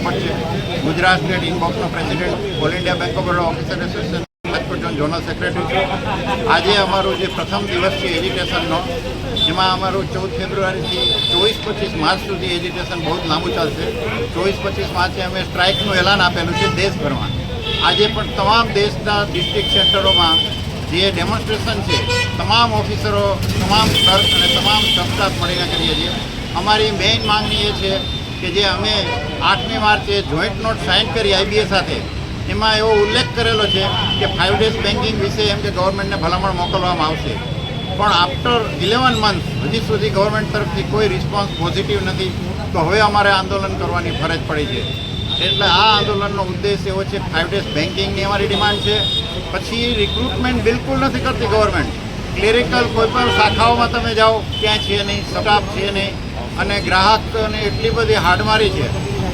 પોપટ છે, ગુજરાત સ્ટેટ ઇનબોક્સનો president, all India bank of Baroda officer association Rajkot general secretary છું। આજે અમારો જે પ્રથમ દિવસ છે એજ્યુકેશનનો, જેમાં અમારું 14 ફેબ્રુઆરીથી 24-25 માર્ચ સુધી એજ્યુકેશન બહુ જ લાંબુ ચાલશે। 24-25 માર્ચે અમે સ્ટ્રાઇકનું એલાન આપેલું છે દેશભરમાં। આજે પણ તમામ દેશના ડિસ્ટ્રિક્ટ સેન્ટરોમાં જે ડેમોન્સ્ટ્રેશન છે, તમામ ઓફિસરો, તમામ ક્લર્ક અને તમામ સ્ટાફ મળીને કરીએ છીએ। અમારી મેઇન માંગણી એ છે કે જે અમે 8મી માર્ચે જોઈન્ટ નોટ સાઇન કરી IBA સાથે, એમાં એવો ઉલ્લેખ કરેલો છે કે 5 ડેઝ બેન્કિંગ વિશે એમ કે ગવર્મેન્ટને ભલામણ મોકલવામાં આવશે, પણ આફ્ટર 11 મંથ હજી સુધી ગવર્મેન્ટ તરફથી કોઈ રિસ્પોન્સ પોઝિટિવ નથી। તો હવે અમારે આંદોલન કરવાની ફરજ પડી છે। એટલે આ આંદોલનનો ઉદ્દેશ એવો છે, 5 ડેઝ બેન્કિંગની અમારી ડિમાન્ડ છે। પછી રિક્રુટમેન્ટ બિલકુલ નથી કરતી ગવર્મેન્ટ। ક્લેરિકલ કોઈ પણ શાખાઓમાં તમે જાઓ ત્યાં છે નહીં, સ્ટાફ છે નહીં, અને ગ્રાહકોને એટલી બધી હાડમારી છે।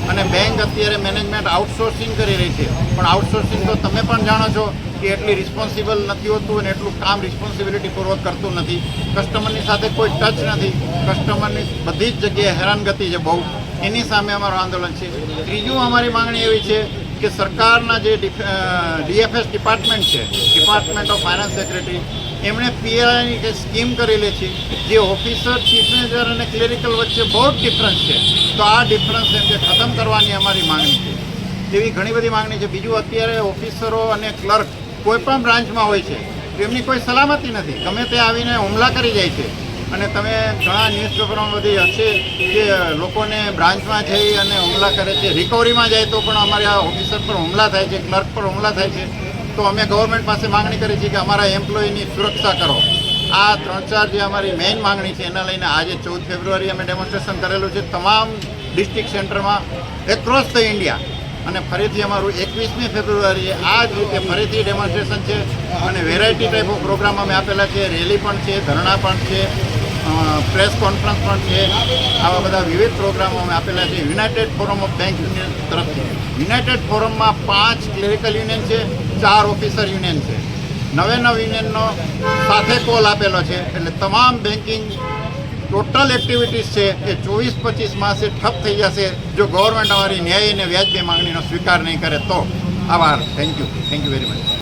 અને બેંક અત્યારે મેનેજમેન્ટ આઉટસોર્સિંગ કરી રહી છે, પણ આઉટસોર્સિંગ તો તમે પણ જાણો છો કે એટલી રિસ્પોન્સિબલ નથી હોતું અને એટલું કામ રિસ્પોન્સિબિલિટીપૂર્વક કરતું નથી। કસ્ટમરની સાથે કોઈ ટચ નથી, કસ્ટમરની બધી જ જગ્યાએ હેરાનગતિ છે બહુ। એની સામે અમારું આંદોલન છે। ત્રીજું અમારી માંગણી એવી છે કે સરકારના જે DFS ડિપાર્ટમેન્ટ છે, ડિપાર્ટમેન્ટ ઓફ ફાઇનાન્સ સેક્રેટરી, એમણે PLIની કે સ્કીમ કરેલી છે, જે ઓફિસર, ચીફ મેનેજર અને ક્લેરિકલ વચ્ચે બહુ જ ડિફરન્સ છે। તો આ ડિફરન્સ એમ કે ખતમ કરવાની અમારી માંગણી છે। એવી ઘણી બધી માંગણી છે। બીજું, અત્યારે ઓફિસરો અને ક્લર્ક કોઈ પણ બ્રાન્ચમાં હોય છે તો એમની કોઈ સલામતી નથી, ગમે તે આવીને હુમલા કરી જાય છે। અને તમે ઘણા ન્યૂઝપેપરમાં બધી હશે કે લોકોને બ્રાન્ચમાં જઈ અને હુમલા કરે છે, રિકવરીમાં જાય તો પણ અમારે આ ઓફિસર પર હુમલા થાય છે, ક્લર્ક પર હુમલા થાય છે। તો અમે ગવર્મેન્ટ પાસે માંગણી કરી છે કે અમારા એમ્પ્લોયીની સુરક્ષા કરો। આ 3-4 જે અમારી મેઇન માંગણી છે, એના લઈને આજે 14 ફેબ્રુઆરી અમે ડેમોન્સ્ટ્રેશન કરેલું છે તમામ ડિસ્ટ્રિક્ટ સેન્ટરમાં એક્રોસ ધ ઇન્ડિયા। અને ફરીથી અમારું 21મી ફેબ્રુઆરીએ આ જ રીતે ફરીથી ડેમોન્સ્ટ્રેશન છે અને વેરાયટી ટાઈપ ઓફ પ્રોગ્રામ અમે આપેલા છે। રેલી પણ છે, ધરણા પણ છે, પ્રેસ કોન્ફરન્સ પણ છે। આવા બધા વિવિધ પ્રોગ્રામો અમે આપેલા છે United forum of bank union તરફથી। યુનાઇટેડ ફોરમમાં 5 ક્લેરિકલ યુનિયન છે, 4 ઓફિસર યુનિયન છે, 9 યુનિયનનો સાથે કોલ આપેલો છે। એટલે તમામ બેન્કિંગ ટોટલ એક્ટિવિટીઝ છે એ 24-25 માસે ઠપ થઈ જશે જો ગવર્મેન્ટ અમારી ન્યાયી અને વ્યાજબી માંગણીનો સ્વીકાર નહીં કરે તો। આભાર, થેન્ક યુ વેરી મચ।